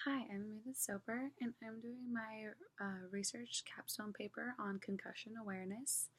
Hi, I'm Amanda Soper, and I'm doing my research capstone paper on concussion awareness.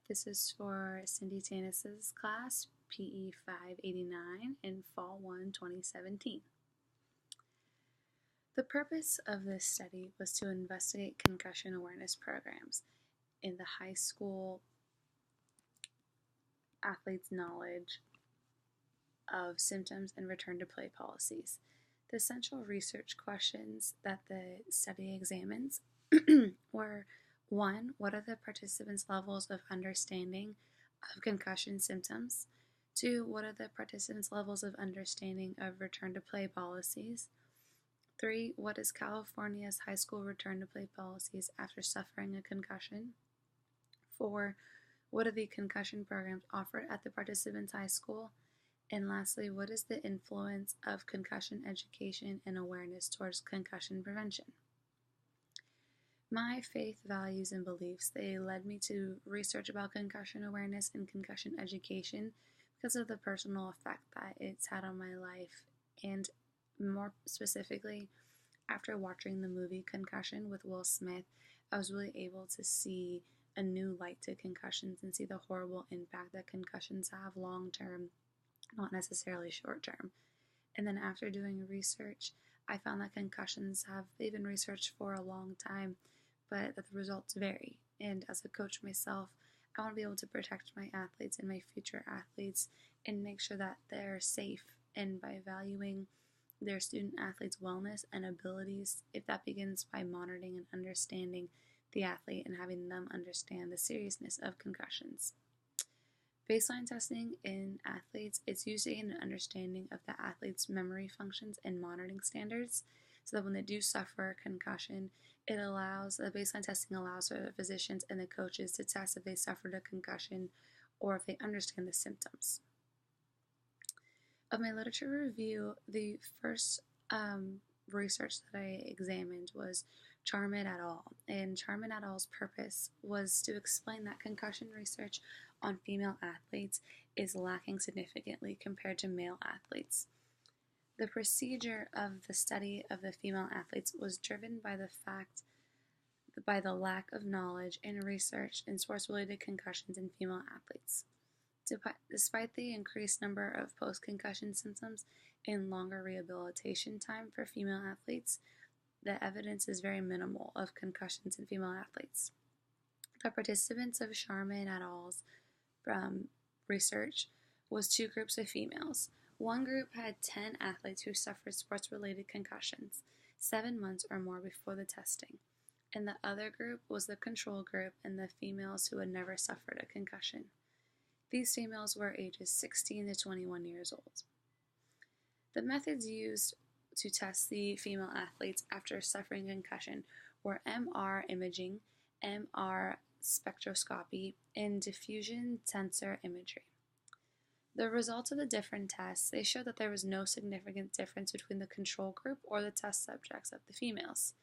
This is for Cindy Tanis's class, PE 589, in Fall 1, 2017. The purpose of this study was to investigate concussion awareness programs in the high school athletes' knowledge of symptoms and return to play policies. The central research questions that the study examines were: 1. What are the participants' levels of understanding of concussion symptoms? 2. What are the participants' levels of understanding of return to play policies? 3. What is California's high school return to play policies after suffering a concussion? 4. What are the concussion programs offered at the participants' high school? And lastly, what is the influence of concussion education and awareness towards concussion prevention? My faith, values, and beliefs, they led me to research about concussion awareness and concussion education because of the personal effect that it's had on my life, and more specifically, after watching the movie Concussion with Will Smith, I was really able to see a new light to concussions and see the horrible impact that concussions have long term, not necessarily short term. And then after doing research, I found that they've been researched for a long time, but that the results vary. And as a coach myself, I want to be able to protect my athletes and my future athletes and make sure that they're safe. And by valuing their student athletes' wellness and abilities, if that begins by monitoring and understanding the athlete and having them understand the seriousness of concussions. Baseline testing in athletes, it's usually an understanding of the athlete's memory functions and monitoring standards, so that when they do suffer a concussion, the baseline testing allows for the physicians and the coaches to test if they suffered a concussion or if they understand the symptoms. Of my literature review, the first research that I examined was Charman et al. And Charman et al.'s purpose was to explain that concussion research on female athletes is lacking significantly compared to male athletes. The procedure of the study of the female athletes was driven by the lack of knowledge and research in sports-related concussions in female athletes. Despite the increased number of post-concussion symptoms and longer rehabilitation time for female athletes, the evidence is very minimal of concussions in female athletes. The participants of Charman et al.'s research was two groups of females. One group had 10 athletes who suffered sports-related concussions 7 months or more before the testing, and the other group was the control group and the females who had never suffered a concussion. These females were ages 16 to 21 years old. The methods used to test the female athletes after suffering concussion were MR imaging, MR spectroscopy, and diffusion tensor imagery. The results of the different tests, they showed that there was no significant difference between the control group or the test subjects of the females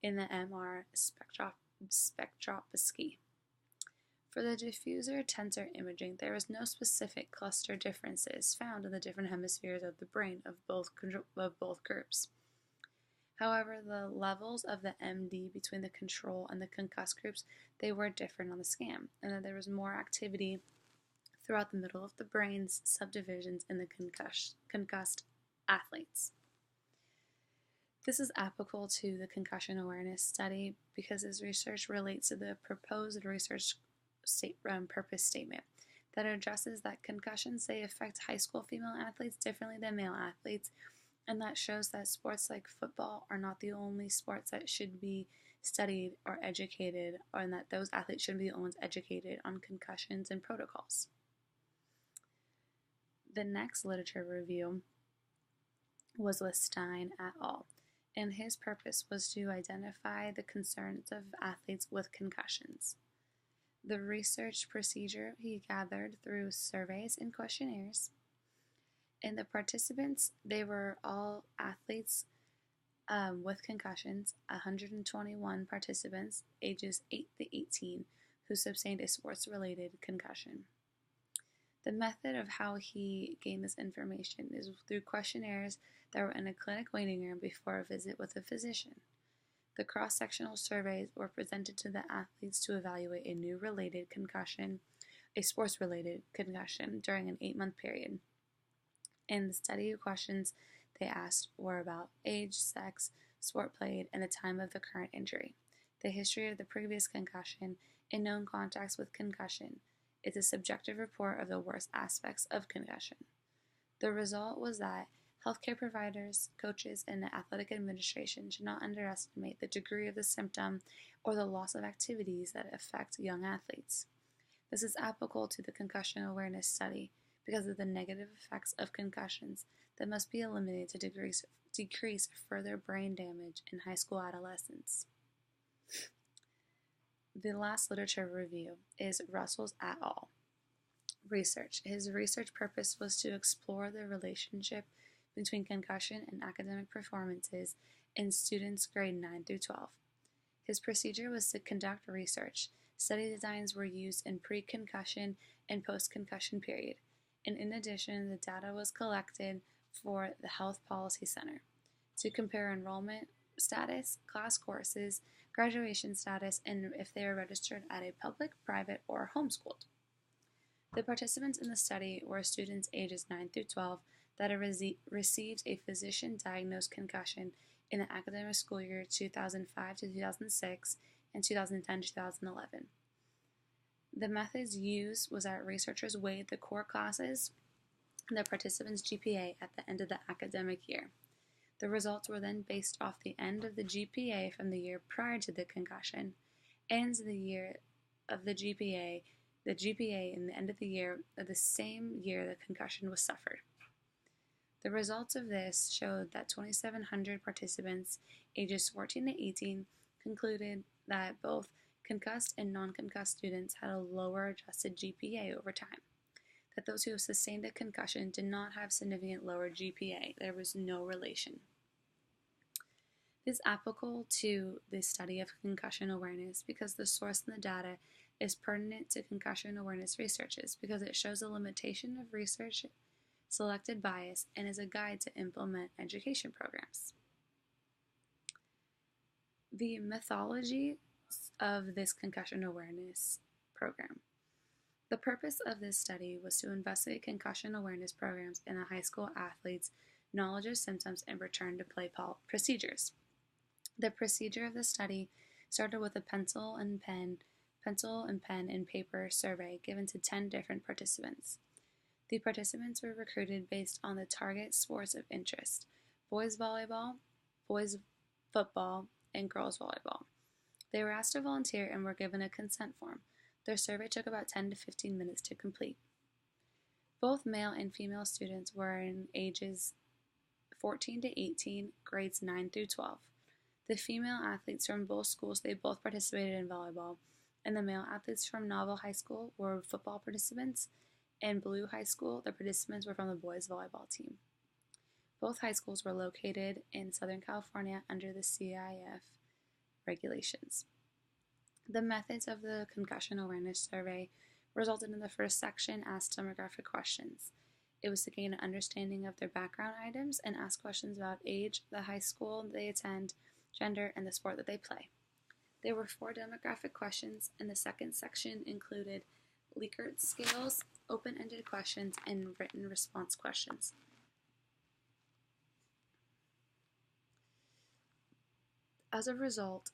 in the MR spectroscopy. For the diffuser tensor imaging, there was no specific cluster differences found in the different hemispheres of the brain of both groups. However, the levels of the MD between the control and the concussed groups, they were different on the scan, and that there was more activity throughout the middle of the brain's subdivisions in the concussed athletes. This is applicable to the concussion awareness study because this research relates to the proposed research purpose statement that addresses that concussions, they affect high school female athletes differently than male athletes, and that shows that sports like football are not the only sports that should be studied or educated, and that those athletes shouldn't be the ones educated on concussions and protocols. The next literature review was with Stein et al., and his purpose was to identify the concerns of athletes with concussions. The research procedure he gathered through surveys and questionnaires. And the participants, they were all athletes with concussions, 121 participants, ages 8 to 18, who sustained a sports-related concussion. The method of how he gained this information is through questionnaires that were in a clinic waiting room before a visit with a physician. The cross-sectional surveys were presented to the athletes to evaluate a sports-related concussion during an 8-month period. And the study questions they asked were about age, sex, sport played, and the time of the current injury, the history of the previous concussion, and known contacts with concussion. It's a subjective report of the worst aspects of concussion. The result was that healthcare providers, coaches, and the athletic administration should not underestimate the degree of the symptom or the loss of activities that affect young athletes. This is applicable to the concussion awareness study because of the negative effects of concussions that must be eliminated to decrease further brain damage in high school adolescents. The last literature review is Russell's et al. Research. His research purpose was to explore the relationship between concussion and academic performances in students grade 9 through 12. His procedure was to conduct research. Study designs were used in pre-concussion and post-concussion period, and in addition, the data was collected for the Health Policy Center to compare enrollment status, class courses, graduation status, and if they are registered at a public, private, or homeschooled. The participants in the study were students ages 9 through 12 that had received a physician-diagnosed concussion in the academic school year 2005 to 2006 and 2010 to 2011. The methods used was that researchers weighed the core classes and the participants' GPA at the end of the academic year. The results were then based off the end of the GPA from the year prior to the concussion and the year of the GPA in the end of the year of the same year the concussion was suffered. The results of this showed that 2,700 participants ages 14 to 18 concluded that both concussed and non-concussed students had a lower adjusted GPA over time, that those who sustained a concussion did not have significant lower GPA. There was no relation. It is applicable to the study of concussion awareness because the source in the data is pertinent to concussion awareness researches because it shows a limitation of research selected bias and is a guide to implement education programs. The methodology of this concussion awareness program. The purpose of this study was to investigate concussion awareness programs in the high school athletes' knowledge of symptoms and return to play procedures. The procedure of the study started with a pencil and pen and paper survey given to 10 different participants. The participants were recruited based on the target sports of interest: boys volleyball, boys football, and girls volleyball. They were asked to volunteer and were given a consent form. Their survey took about 10 to 15 minutes to complete. Both male and female students were in ages 14 to 18, grades 9 through 12. The female athletes from both schools, they both participated in volleyball, and the male athletes from Novel High School were football participants, and Blue High School, the participants were from the boys volleyball team. Both high schools were located in Southern California under the CIF regulations. The methods of the concussion awareness survey resulted in the first section asked demographic questions. It was to gain an understanding of their background items and ask questions about age, the high school they attend, gender, and the sport that they play. There were 4 demographic questions, and the second section included Likert scales, open-ended questions, and written response questions. As a result,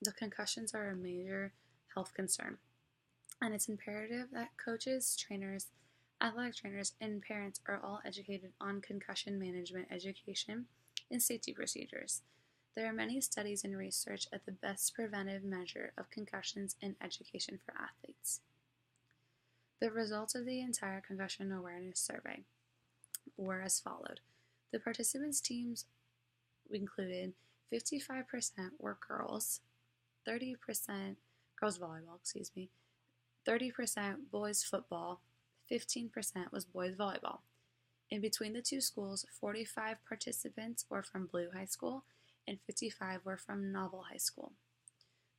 the concussions are a major health concern, and it's imperative that coaches, trainers, athletic trainers, and parents are all educated on concussion management education and safety procedures. There are many studies and research at the best preventive measure of concussions in education for athletes. The results of the entire concussion awareness survey were as followed. The participants' teams included 55% were girls, 30% girls volleyball, 30% boys football, 15% was boys volleyball. In between the two schools, 45 participants were from Blue High School and 55 were from Novel High School.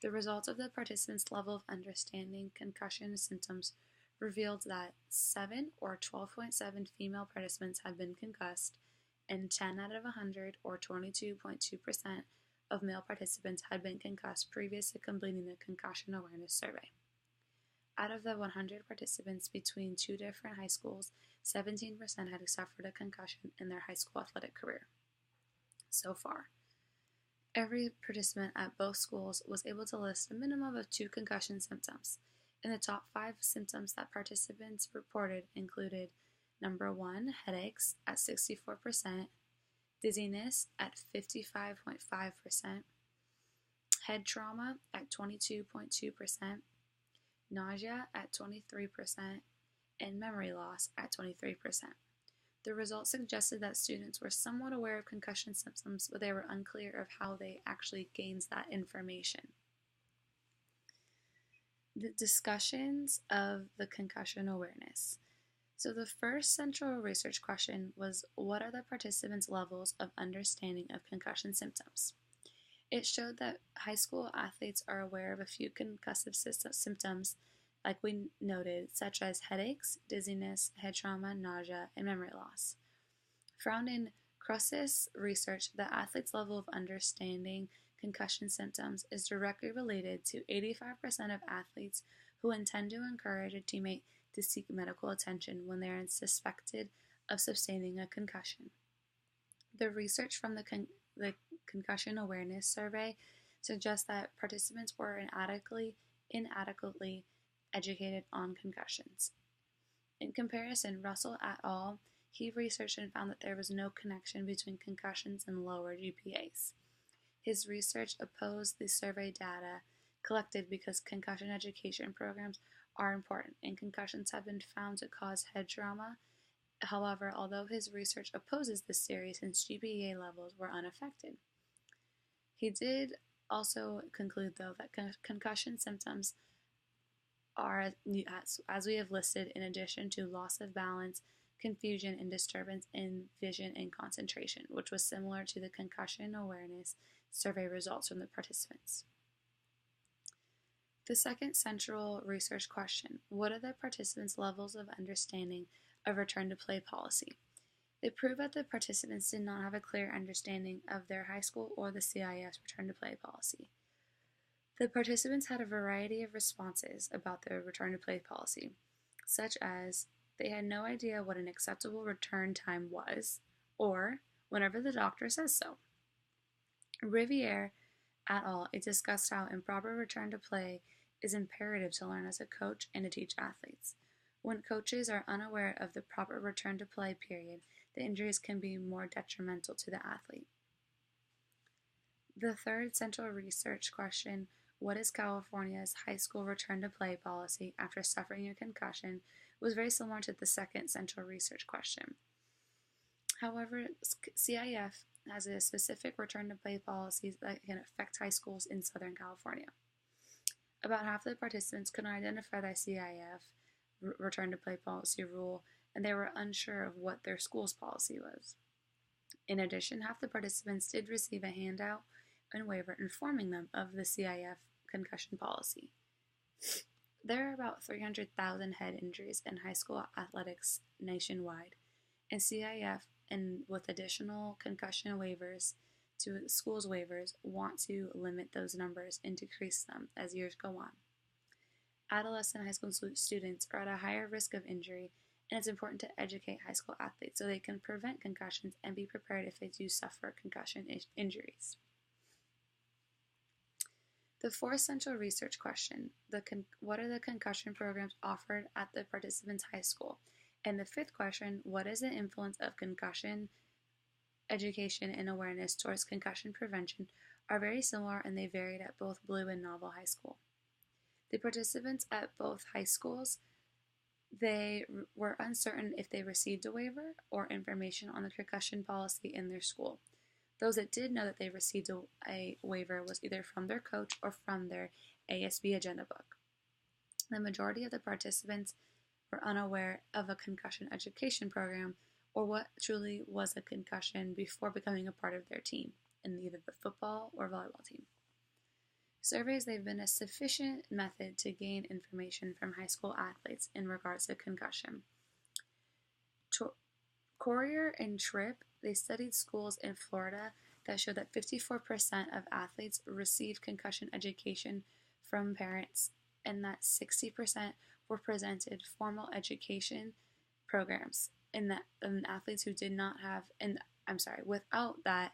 The results of the participants' level of understanding concussion symptoms revealed that 7 or 12.7 female participants had been concussed, and 10 out of 100 or 22.2% of male participants had been concussed previous to completing the concussion awareness survey. Out of the 100 participants between two different high schools, 17% had suffered a concussion in their high school athletic career. So far, every participant at both schools was able to list a minimum of 2 concussion symptoms. In the top 5 symptoms that participants reported included number 1, headaches at 64%, dizziness at 55.5%, head trauma at 22.2%, nausea at 23%, and memory loss at 23%. The results suggested that students were somewhat aware of concussion symptoms, but they were unclear of how they actually gained that information. The discussions of the concussion awareness. So the first central research question was, what are the participants' levels of understanding of concussion symptoms? It showed that high school athletes are aware of a few concussive symptoms, like we noted, such as headaches, dizziness, head trauma, nausea, and memory loss. Found in Crossis research, the athlete's level of understanding concussion symptoms is directly related to 85% of athletes who intend to encourage a teammate to seek medical attention when they are suspected of sustaining a concussion. The research from the Concussion Awareness Survey suggests that participants were inadequately educated on concussions. In comparison, Russell et al. He researched and found that there was no connection between concussions and lower GPAs. His research opposed the survey data collected because concussion education programs are important, and concussions have been found to cause head trauma. However, although his research opposes this theory since GPA levels were unaffected. He did also conclude, though, that concussion symptoms are, as we have listed, in addition to loss of balance, confusion, and disturbance in vision and concentration, which was similar to the concussion awareness survey results from the participants. The second central research question, what are the participants' levels of understanding of return to play policy? They proved that the participants did not have a clear understanding of their high school or the CIF's return to play policy. The participants had a variety of responses about their return to play policy, such as they had no idea what an acceptable return time was, or whenever the doctor says so. Riviere et al. It discussed how improper return to play is imperative to learn as a coach and to teach athletes. When coaches are unaware of the proper return to play period, the injuries can be more detrimental to the athlete. The third central research question, what is California's high school return to play policy after suffering a concussion, was very similar to the second central research question. However, CIF has a specific return to play policies that can affect high schools in Southern California. About half of the participants could not identify the CIF return to play policy rule, and they were unsure of what their school's policy was. In addition, half the participants did receive a handout and waiver informing them of the CIF concussion policy. There are about 300,000 head injuries in high school athletics nationwide, and CIF, and with additional concussion waivers to schools' waivers, want to limit those numbers and decrease them as years go on. Adolescent high school students are at a higher risk of injury, and it's important to educate high school athletes so they can prevent concussions and be prepared if they do suffer concussion injuries. The fourth central research question, what are the concussion programs offered at the participants' high school? And the fifth question, what is the influence of concussion education and awareness towards concussion prevention, are very similar, and they varied at both Blue and Novel High School. The participants at both high schools, they were uncertain if they received a waiver or information on the concussion policy in their school. Those that did know that they received a waiver was either from their coach or from their ASB agenda book. The majority of the participants were unaware of a concussion education program or what truly was a concussion before becoming a part of their team in either the football or volleyball team. Surveys, they've been a sufficient method to gain information from high school athletes in regards to concussion. Courier and Tripp, they studied schools in Florida that showed that 54% of athletes received concussion education from parents and that 60% were presented formal education programs, and that athletes who did not have, and I'm sorry, without that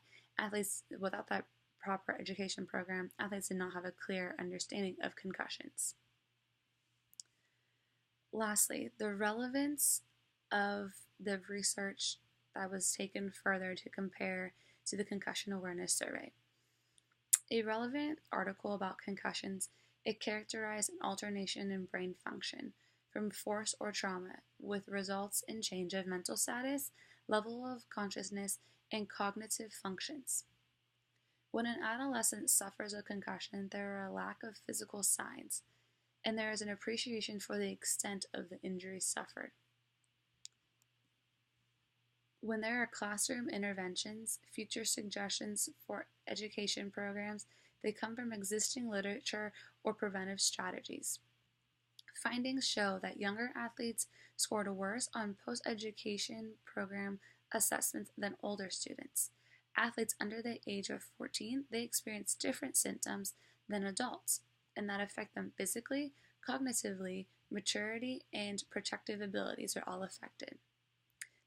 proper education program, athletes did not have a clear understanding of concussions. Lastly, the relevance of the research that was taken further to compare to the Concussion Awareness Survey. A relevant article about concussions, it characterized an alternation in brain function from force or trauma with results in change of mental status, level of consciousness, and cognitive functions. When an adolescent suffers a concussion, there are a lack of physical signs, and there is an appreciation for the extent of the injury suffered. When there are classroom interventions, future suggestions for education programs, they come from existing literature or preventive strategies. Findings show that younger athletes scored worse on post-education program assessments than older students. Athletes under the age of 14, they experience different symptoms than adults, and that affect them physically, cognitively, maturity, and protective abilities are all affected.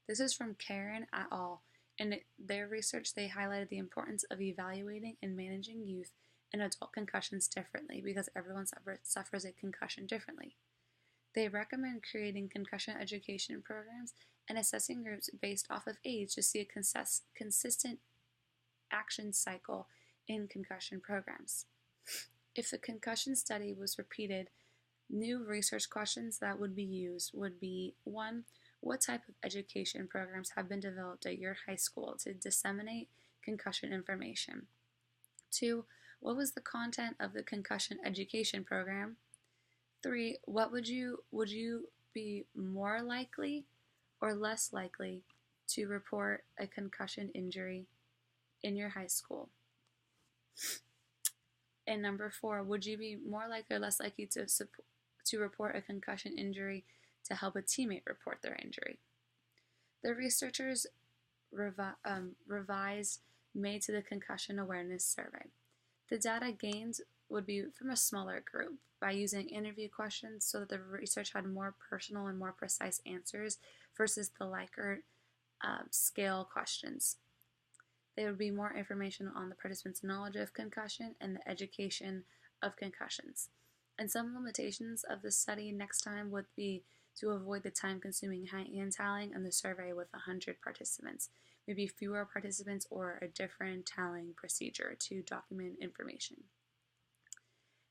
This is from Karen et al. In their research, they highlighted the importance of evaluating and managing youth and adult concussions differently because everyone suffers a concussion differently. They recommend creating concussion education programs and assessing groups based off of age to see a consistent action cycle in concussion programs. If the concussion study was repeated, new research questions that would be used would be 1. What type of education programs have been developed at your high school to disseminate concussion information? 2. What was the content of the concussion education program? 3. Would you be more likely or less likely to report a concussion injury in your high school? And number 4, would you be more likely or less likely to report a concussion injury to help a teammate report their injury? The researchers revised made to the Concussion Awareness Survey. The data gained would be from a smaller group by using interview questions so that the research had more personal and more precise answers versus the Likert scale questions. There would be more information on the participants' knowledge of concussion and the education of concussions. And some limitations of the study next time would be to avoid the time-consuming hand tallying and the survey with 100 participants, maybe fewer participants or a different tallying procedure to document information.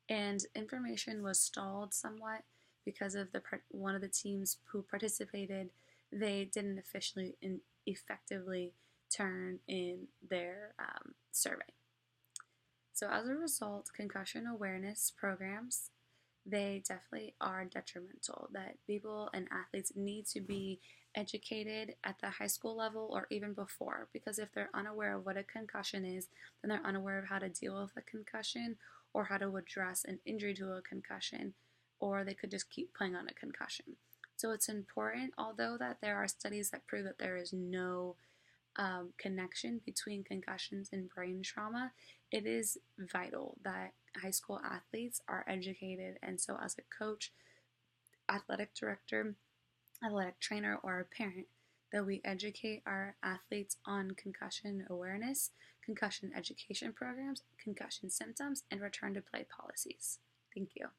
And information was stalled somewhat because of one of the teams who participated, they didn't effectively turn in their survey. So as a result, concussion awareness programs, they definitely are detrimental, that people and athletes need to be educated at the high school level or even before, because if they're unaware of what a concussion is, then they're unaware of how to deal with a concussion or how to address an injury to a concussion, or they could just keep playing on a concussion. So it's important, although that there are studies that prove that there is no connection between concussions and brain trauma, it is vital that high school athletes are educated. And so as a coach, athletic director, athletic trainer, or a parent, that we educate our athletes on concussion awareness, concussion education programs, concussion symptoms, and return to play policies. Thank you.